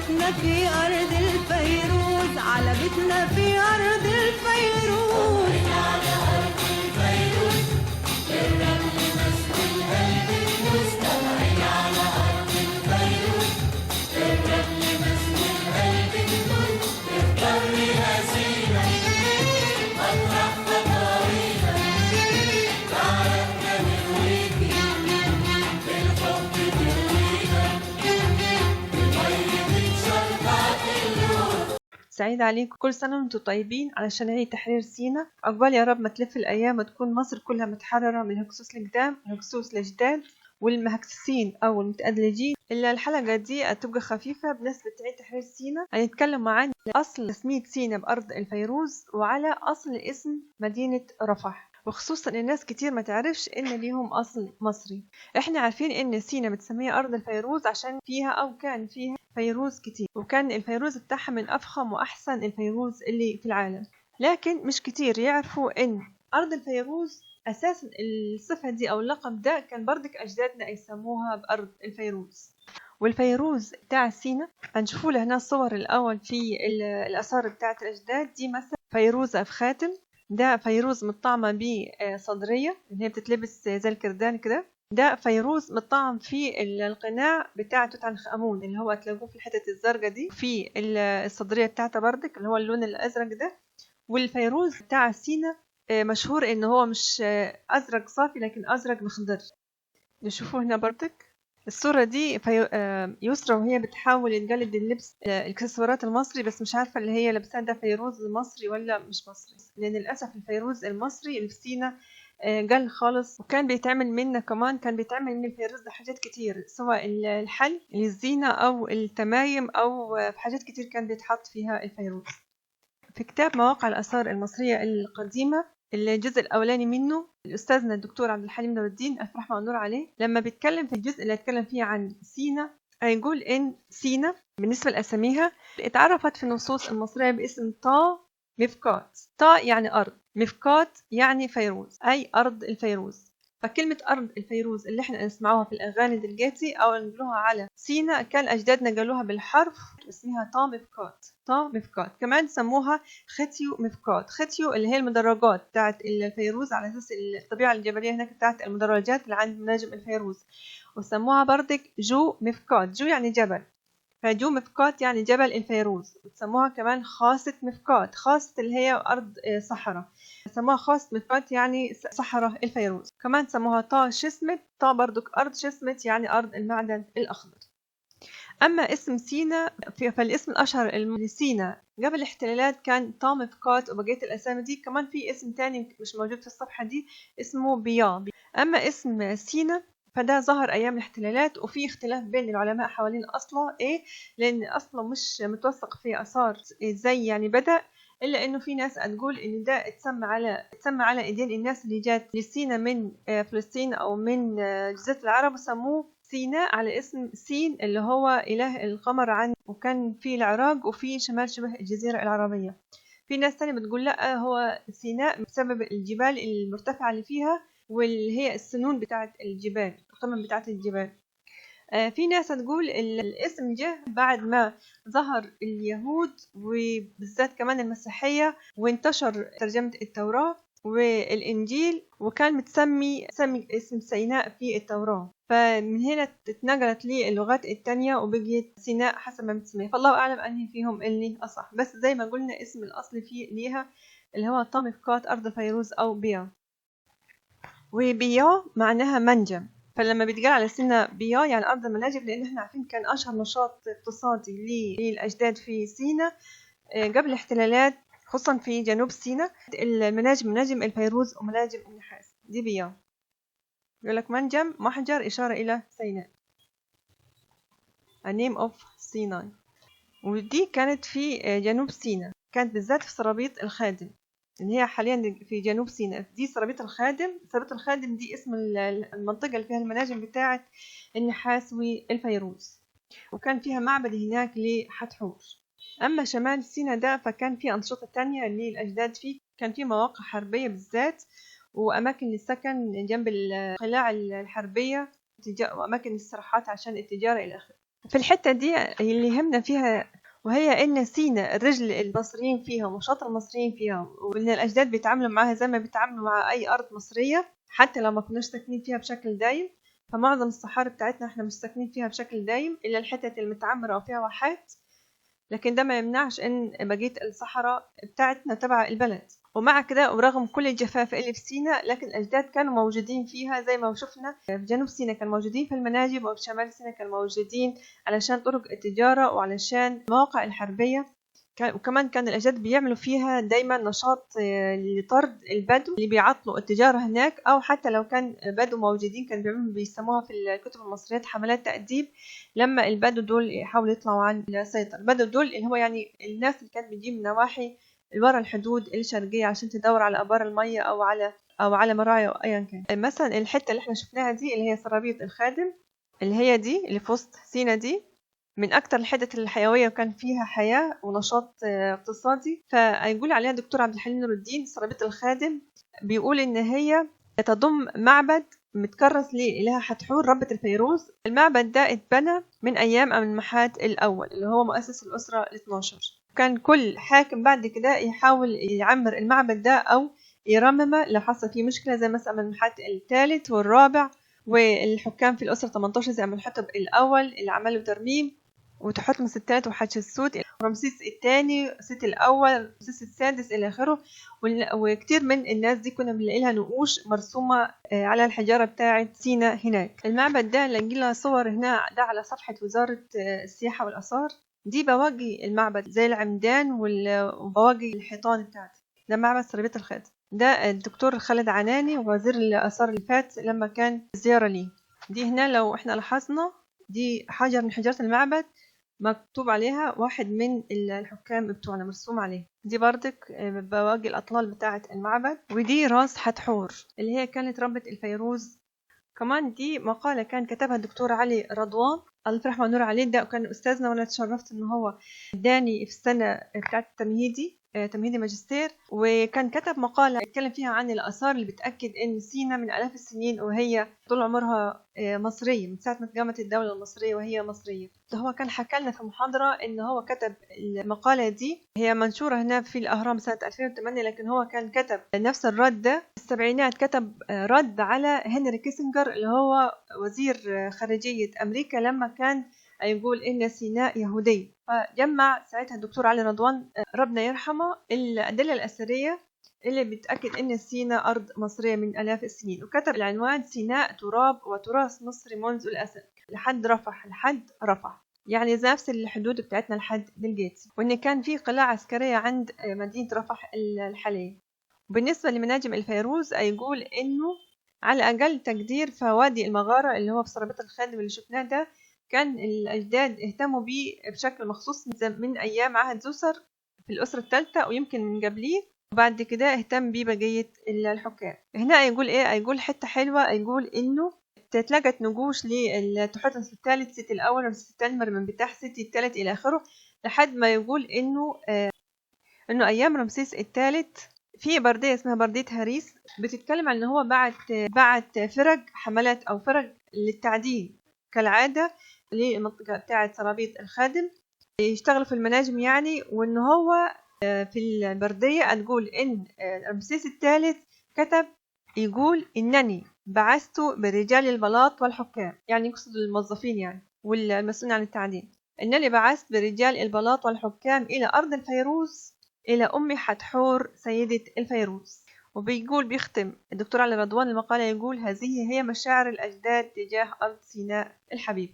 بيتنا في أرض الفيروز، على بيتنا في أرض الفيروز. على أرض الفيروز الرمل مسؤول قلب النوس. طالعين على أرض الفيروز الرمل مسؤول قلب النوس. نختارها سينا مطرح خطاوينا، تعرفنا نرويكي بالحب تروينا، بمية شرطات اللون. سعيد عليكم، كل سنة وانتم طيبين علشان عيد تحرير سينا. عقبال يا رب ما تلف الأيام وتكون مصر كلها متحررة من الهكسوس القدام والهكسوس الجداد والمهكسسين أو المتأدلجين. إلا الحلقة دي هتبقى خفيفة بنسبة عيد تحرير سينا. هنتكلم عن أصل تسمية سينا بأرض الفيروز وعلى أصل اسم مدينة رفح، وخصوصا الناس كتير ما تعرفش إن ليهم أصل مصري. إحنا عارفين إن سينا متسمية أرض الفيروز عشان فيها أو كان فيها فيروز كتير، وكان الفيروز بتاعها من أفخم وأحسن الفيروز اللي في العالم. لكن مش كتير يعرفوا إن أرض الفيروز أساسا الصفة دي أو اللقب ده كان بردك أجدادنا يسموها بأرض الفيروز. والفيروز بتاع سينا هنشوفوا له هنا الصور الأول في الآثار بتاعت الأجداد دي. مثلا فيروزة في خاتم، ده فيروز مطعمة بصدرية اللي هي بتتلبس زي الكردان كده. ده فيروز مطعم في القناع بتاع توت عنخ آمون اللي هو تلاقوه في الحتة الزرقاء دي، في الصدرية بتاعته بردك اللي هو اللون الأزرق ده. والفيروز بتاع سينا مشهور إنه هو مش أزرق صافي لكن أزرق مخضر. نشوفه هنا بردك الصورة دي يسرى وهي بتحاول تقلد اللبس الإكسسوارات المصري، بس مش عارفة اللي هي لابساه ده فيروز مصري ولا مش مصري، لأن للأسف الفيروز المصري اللي في سينا قل خالص. وكان بيتعمل منه كمان، كان بيتعمل من الفيروز ده حاجات كتير، سواء الحل للزينة أو التمايم أو في حاجات كتير كان بيتحط فيها الفيروز. في كتاب مواقع الآثار المصرية القديمة الجزء الأولاني منه، الأستاذنا الدكتور عبد الحليم نور الدين ألف رحمة ونور عليه، لما بيتكلم في الجزء اللي اتكلم فيه عن سينا هيقول إن سينا بالنسبة لأساميها اتعرفت في النصوص المصرية باسم طا مفكات. طا يعني أرض، مفكات يعني فيروز، أي أرض الفيروز. فكلمة أرض الفيروز اللي احنا نسمعوها في الأغاني دلوقتي أو نقولوها على سينا كان أجدادنا قالوها بالحرف اسمها طا مفكات. طا مفكات. كمان سموها ختيو مفكات. ختيو اللي هي المدرجات بتاعت الفيروز على أساس الطبيعة الجبلية هناك بتاعت المدرجات اللي عند نجم الفيروز. وسموها بردك جو مفكات. جو يعني جبل، فجو مفكات يعني جبل الفيروز. وتسموها كمان خاصة مفكات. خاصة اللي هي أرض صحراء، سموها خاصة مفكات يعني صحراء الفيروز. كمان سموها طا شسمت. طا بردك أرض، شسمت يعني أرض المعدن الأخضر. أما اسم سينا فالاسم الأشهر لسينا قبل الاحتلالات كان طا مفكات، وبقية الأسامي دي كمان في اسم تاني مش موجود في الصفحة دي اسمه بيا. أما اسم سينا فده ظهر أيام الاحتلالات، وفي اختلاف بين العلماء حوالين أصله إيه، لأن أصله مش متوثق في آثار إزاي يعني بدأ، إلا إنه في ناس تقول إن ده اتسمى على إيدين الناس اللي جات لسينا من فلسطين أو من جزيرة العرب، وسموه سيناء على اسم سين اللي هو إله القمر عنه، وكان في العراق وفي شمال شبه الجزيرة العربية. في ناس تانية بتقول لا، هو سيناء بسبب الجبال المرتفعة اللي فيها واللي هي السنون بتاعت الجبال، القمم بتاعت الجبال. في ناس تقول الاسم جه بعد ما ظهر اليهود وبالذات كمان المسيحية وانتشر ترجمة التوراة والإنجيل، وكان متسمي اسم سيناء في التوراة، فمن هنا اتنقلت لي اللغات التانية وبقيت سيناء حسب ما بتسميه. فالله أعلم أنهي فيهم اللي أصح، بس زي ما قلنا اسم الأصل فيه ليها اللي هو طا مفكات أرض فيروز أو بيا. وبيا معناها منجم، فلما بيتقال على سينا بيا يعني أرض المناجم، لأن احنا عارفين كان أشهر نشاط اقتصادي للأجداد في سينا قبل الاحتلالات، خصوصا في جنوب سيناء المناجم، مناجم الفيروز ومناجم النحاس دي بيا. يقول لك منجم محجر إشارة إلى سيناء، a name of Sinai. ودي كانت في جنوب سيناء، كانت بالذات في سرابيط الخادم اللي هي حاليا في جنوب سيناء. دي سرابيط الخادم. سرابيط الخادم دي اسم المنطقة اللي فيها المناجم بتاعت النحاس والفيروز، وكان فيها معبد هناك لحتحوش. أما شمال سيناء ده فكان فيه أنشطة تانية للأجداد فيه، كان فيه مواقع حربية بالذات وأماكن للسكن جنب القلاع الحربية وأماكن الاستراحات عشان التجارة إلى آخره. في الحتة دي اللي يهمنا فيها وهي إن سينا الرجل المصريين فيها وشاطر المصريين فيها، وإن الأجداد بيتعاملوا معاها زي ما بيتعاملوا مع أي أرض مصرية حتى لو ما كناش ساكنين فيها بشكل دايم. فمعظم الصحاري بتاعتنا احنا مش ساكنين فيها بشكل دايم إلا الحتة المتعمرة وفيها واحات، لكن ده ما يمنعش إن بقية الصحراء بتاعتنا تبع البلد. ومع كده ورغم كل الجفاف اللي في سيناء لكن الأجداد كانوا موجودين فيها زي ما شفنا. في جنوب سيناء كانوا موجودين في المناجم، وفي شمال سيناء كانوا موجودين علشان طرق التجارة وعلشان المواقع الحربية. وكمان كان الأجداد بيعملوا فيها دايما نشاط لطرد البدو اللي بيعطلوا التجارة هناك، أو حتى لو كان بدو موجودين كان بيسموها في الكتب المصرية حملات تأديب لما البدو دول يحاولوا يطلعوا عن السيطرة. البدو دول اللي هو يعني الناس اللي كانت بتجي من نواحي ورا الحدود الشرقية عشان تدور على أبار المية أو على مراعي أو أيا كان. مثلا الحتة اللي احنا شفناها دي اللي هي سرابيط الخادم، اللي هي دي اللي في وسط سينا دي من أكتر الحتت الحيوية وكان فيها حياة ونشاط اقتصادي. فيقول عليها دكتور عبد الحليم نور الدين سرابيط الخادم، بيقول إن هي تضم معبد متكرس لإلهة حتحور ربة الفيروز. المعبد ده اتبنى من أيام أمنمحات الأول اللي هو مؤسس الأسرة ال12. كان كل حاكم بعد كده يحاول يعمر المعبد ده أو يرممه لو حصل فيه مشكلة، زي مثلا أمنمحات الثالث والرابع، والحكام في الأسرة 18 زي أمنحتب الأول اللي عملوا ترميم، وتحتمس الثالث وحتشبسوت، رمسيس الثاني، سيتي الأول، رمسيس السادس إلى آخره. وكتير من الناس دي كنا بنلاقي لها نقوش مرسومة على الحجارة بتاعة سينا هناك. المعبد ده لقي لها صور هنا ده على صفحة وزارة السياحة والآثار. دي بواقي المعبد زي العمدان وبواقي الحيطان بتاعته. ده معبد سرابيط الخادم، ده الدكتور خالد عناني وزير الآثار اللي فات لما كان زيارة ليه. دي هنا لو احنا لاحظنا دي حجر من حجارة المعبد مكتوب عليها واحد من الحكام بتوعنا مرسوم عليه. دي بردك بواقي الأطلال بتاعة المعبد. ودي راس حتحور اللي هي كانت ربة الفيروز. كمان دي مقالة كان كتبها الدكتور علي رضوان الله يرحمه ونور عليه، ده كان أستاذنا وأنا تشرفت إنه هو اداني في السنة بتاعة تمهيدي ماجستير. وكان كتب مقالة يتكلم فيها عن الآثار اللي بتأكد إن سينا من آلاف السنين وهي طول عمرها مصرية، من ساعة ما قامت الدولة المصرية وهي مصرية. هو كان حكى لنا في محاضرة إن هو كتب المقالة دي، هي منشورة هنا في الأهرام سنة 2008، لكن هو كان كتب نفس الرد ده في السبعينات، كتب رد على هنري كيسنجر اللي هو وزير خارجية أمريكا لما كان يقول إن سيناء يهودية. فجمع ساعتها الدكتور علي رضوان ربنا يرحمه الأدلة الأثرية اللي بتأكد إن سيناء أرض مصرية من آلاف السنين، وكتب العنوان سيناء تراب وتراث مصري منذ الأزل لحد رفح، يعني نفس الحدود بتاعتنا لحد بلجيتس، وإن كان في قلاع عسكرية عند مدينة رفح الحالية. وبالنسبة لمناجم الفيروز يقول إنه على أقل تقدير فوادي المغارة اللي هو في سرابيط الخادم اللي شفناه ده كان الأجداد اهتموا بيه بشكل مخصوص من أيام عهد زوسر في الأسرة الثالثة ويمكن من قبليه، وبعد كده اهتم بيه بقية الحكام. هنا يقول إيه؟ يقول حتة حلوة، يقول إنه تتلقت نقوش لتحتمس الثالث، سيتي الأول، رمسيس الثاني، مرمنبتاح، سيتي الثالث إلى آخره، لحد ما يقول إنه أيام رمسيس الثالث في بردية اسمها بردية هاريس بتتكلم عن إنه هو بعت فرق حملات أو فرق للتعدين كالعادة للمنطقة بتاعة سرابيط الخادم يشتغلوا في المناجم يعني. وإن هو في البردية تقول إن رمسيس الثالث كتب يقول إنني بعثت برجال البلاط والحكام، يعني يقصد الموظفين يعني والمسؤولين عن التعدين، إنني بعثت برجال البلاط والحكام إلى أرض الفيروز إلى أم حتحور سيدة الفيروز. وبيقول بيختم الدكتور علي رضوان المقالة يقول هذه هي مشاعر الأجداد تجاه أرض سيناء الحبيب.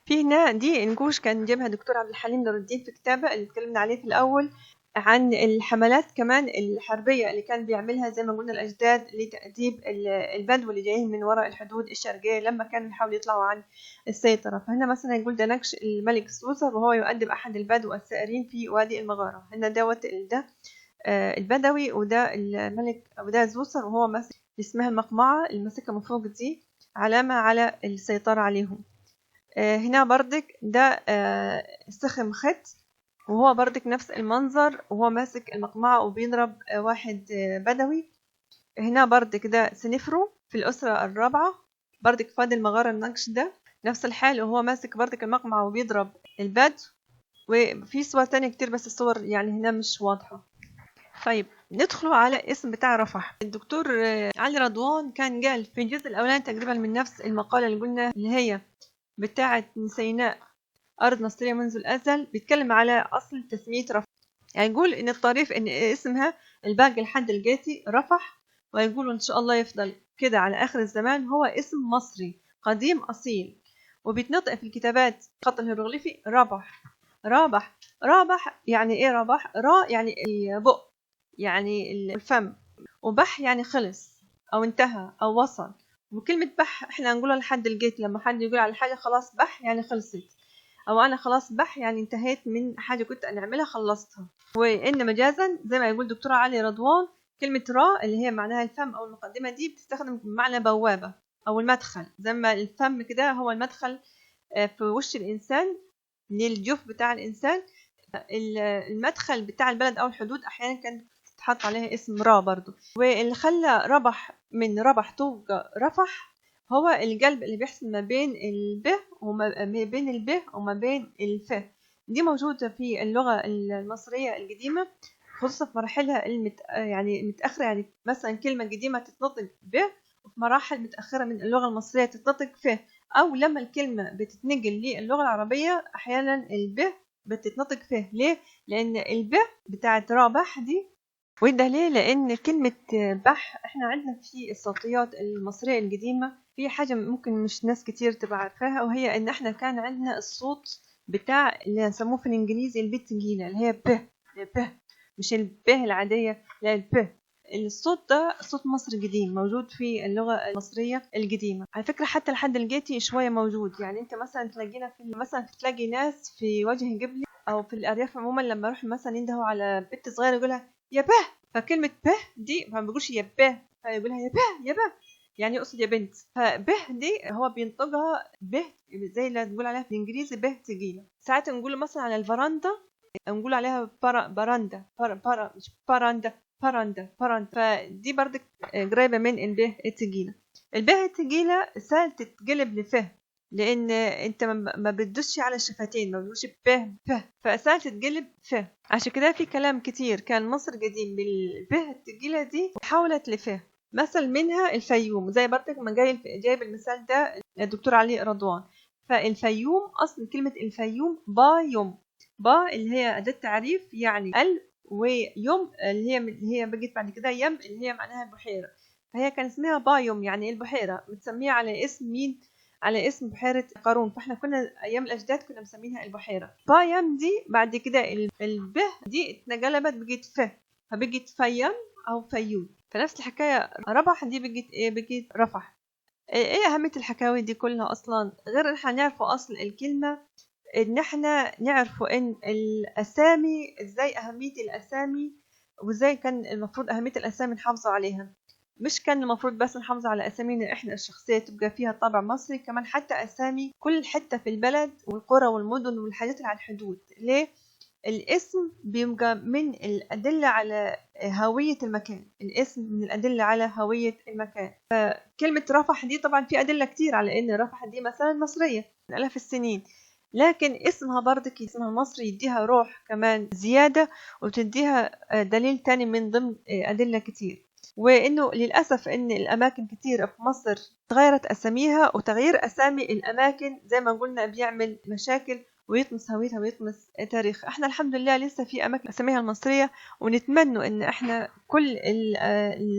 في هنا دي نقوش كان جابها الدكتور عبد الحليم نور الدين في كتابه اللي اتكلمنا عليه في الأول عن الحملات كمان الحربية اللي كان بيعملها زي ما قلنا الأجداد لتأديب البدو اللي جايين من وراء الحدود الشرقية لما كانوا يحاولوا يطلعوا عن السيطرة. فهنا مثلا يقول ده نقش الملك سوسر وهو يؤدب أحد البدو السائرين في وادي المغارة. هنا ده البدوي وده الملك وده زوسر وهو ماسك اسمها المقمعة اللي ماسكها من فوق دي، علامة على السيطرة عليهم. هنا بردك ده سخم خط، وهو بردك نفس المنظر وهو ماسك المقمعة وبيضرب واحد بدوي. هنا بردك ده سنفرو في الأسرة الرابعة، بردك فادي المغارة النقش ده نفس الحال وهو ماسك بردك المقمعة وبيضرب البدو. وفي صور تانية كتير بس الصور يعني هنا مش واضحة. طيب ندخلوا على اسم بتاع رفح. الدكتور علي رضوان كان قال في الجزء الأولاني تقريبا من نفس المقالة اللي قلنا اللي هي بتاعة سيناء أرض مصرية منذ الأزل، بيتكلم على أصل تسمية رفح. يعني يقول إن الطريف إن اسمها الباقي لحد الجاتي رفح، ويقولوا إن شاء الله يفضل كده على آخر الزمان. هو اسم مصري قديم أصيل، وبيتنطق في الكتابات خط الهيروغليفي ربح. رابح رابح يعني إيه؟ ربح را يعني البق يعني الفم، وبح يعني خلص أو انتهى أو وصل. وكلمة بح احنا نقولها لحد الجيت، لما حد يقول على حاجة خلاص بح يعني خلصت، أو أنا خلاص بح يعني انتهيت من حاجة كنت أنا أعملها خلصتها. وإن مجازا زي ما يقول دكتور علي رضوان كلمة را اللي هي معناها الفم أو المقدمة دي بتستخدم بمعنى بوابة أو المدخل، زي ما الفم كده هو المدخل في وش الإنسان للجوف بتاع الإنسان. المدخل بتاع البلد أو الحدود أحيانا كان تحط عليها اسم را برضو. واللي خلى ربح من ربح توقع رفح هو القلب اللي بيحصل ما بين الب وما بين الب وما بين الف. دي موجودة في اللغة المصرية القديمة خصوصا في مراحلها يعني متأخرة. يعني مثلا كلمة قديمة تتنطق ب، وفي مراحل متأخرة من اللغة المصرية تتنطق ف. أو لما الكلمة بتتنقل للغة العربية أحيانا الب بتتنطق فيه. ليه؟ لأن الب بتاعت رابح دي، وده ليه؟ لأن كلمة بح احنا عندنا في الصوتيات المصرية القديمة في حاجة ممكن مش ناس كتير تبقى عارفاها، وهي إن احنا كان عندنا الصوت بتاع اللي يسموه في الإنجليزي الب التقيلة اللي هي ب، مش الب العادية، لا الب. الصوت ده صوت مصر قديم موجود في اللغة المصرية القديمة. على فكرة حتى لحد الجيتي شوية موجود. يعني انت مثلا تلاقينا في مثلا تلاقي ناس في وجه قبلي او في الارياف عموما لما اروح مثلا يندهوا على بنت صغيرة يقولها يا به. فكلمة به دي ما بيقولش يا به، فيقولها يا به يا به، يعني يقصد يا بنت. فبه دي هو بينطقها به زي اللي تقول عليها في الانجليزي به تقيلة. ساعات نقول مثلا على الفراندا نقول عليها براندا مش براندا براندا. فدي برضك قريبة من البه التقيلة. البه التقيلة سهل تتقلب لفه، لأن أنت ما بتدوسش على الشفتين، ما بتقولش به فه، فسهل تتقلب فه. عشان كده في كلام كتير كان مصر قديم بالبه التقيلة دي وحاولت لفه. مثل منها الفيوم، زي برضك ما جايب المثال ده الدكتور علي رضوان. فالفيوم أصل كلمة الفيوم بايوم، با اللي هي أداة تعريف يعني ويوم اللي هي بقت بعد كده يم اللي هي معناها البحيرة. فهي كان اسمها بايوم يعني البحيرة، متسمية على اسم مين؟ على اسم بحيرة قارون. فاحنا كنا أيام الأجداد كنا مسمينها البحيرة. بايم دي بعد كده البه دي اتنقلبت بقت ف، فبقت فيم أو فيوم. فنفس الحكاية ربح دي بقت إيه؟ بقت رفح. إيه أهمية الحكاوي دي كلها أصلا غير إن احنا نعرفوا أصل الكلمة، ان احنا نعرفوا ان الاسامي ازاي اهمية الاسامي، وازاي كان المفروض اهمية الاسامي نحافظوا عليها. مش كان المفروض بس نحافظ على اسامينا احنا الشخصية تبقى فيها طابع مصري، كمان حتى اسامي كل حتة في البلد والقرى والمدن والحاجات اللي على الحدود. ليه؟ الاسم بيبقى من الأدلة على هوية المكان. الاسم من الأدلة على هوية المكان. فكلمة رفح دي طبعا في أدلة كتير على ان رفح دي مثلا مصرية من آلاف السنين، لكن اسمها برضك اسمها المصري يديها روح كمان زيادة، وتديها دليل تاني من ضمن أدلة كتير. وإنه للأسف إن الأماكن كتير في مصر تغيرت أساميها، وتغيير أسامي الأماكن زي ما قلنا بيعمل مشاكل ويطمس هويتها ويطمس تاريخ. احنا الحمد لله لسه في أماكن أساميها المصرية، ونتمنى إن احنا كل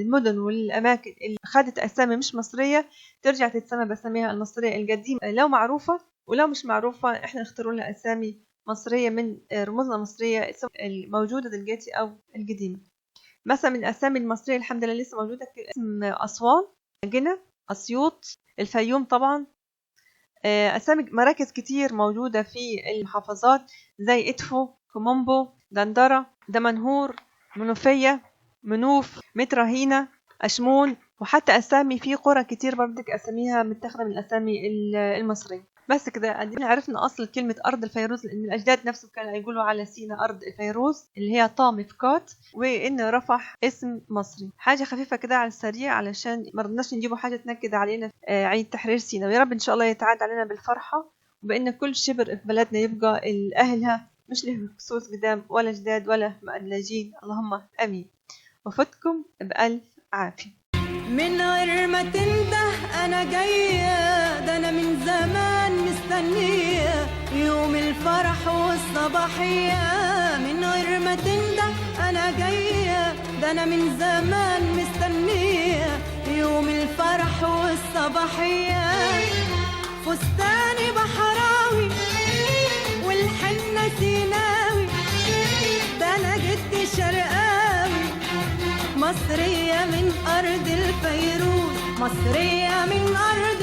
المدن والأماكن اللي خدت أسامي مش مصرية ترجع تتسمى بأساميها المصرية القديمة لو معروفة، ولو مش معروفة احنا نختاروا لها أسامي مصرية من رموزنا المصرية الموجودة دلوقتي أو القديمة. مثلا من الأسامي المصرية الحمد لله لسه موجودة اسم أسوان، جنة، أسيوط، الفيوم طبعا. أسامي مراكز كتير موجودة في المحافظات زي إدفو، كومومبو، دندرة، دمنهور، منوفية، منوف، مترهينة، أشمون، وحتى أسامي في قرى كتير برضك أساميها متاخدة من الأسامي المصرية. بس كده قدينا عرفنا أصل كلمة أرض الفيروز، لأن الأجداد نفسه كانوا يقولوا على سينا أرض الفيروز اللي هي طامي فكات، وإن رفح اسم مصري. حاجة خفيفة كده على السريع علشان ما رضناش نجيبوا حاجة تنكد علينا عيد تحرير سينا. ويا رب إن شاء الله يتعاد علينا بالفرحة، وبإن كل شبر في بلدنا يبقى الأهلها مش له خصوص قدام ولا جداد ولا مأدلجين. اللهم آمين. وفتكم بألف عافية. من غير ما تنده أنا جاية، ده أنا من زمان مستنية يوم الفرح والصباحية. من غير ما تنده أنا جاية، ده أنا من زمان مستنية يوم الفرح والصباحية. فستاني بحراوي والحنة سيناوي، ده أنا جدي شرقاوي، مصرية من أرض الفيروز، مصرية من أرض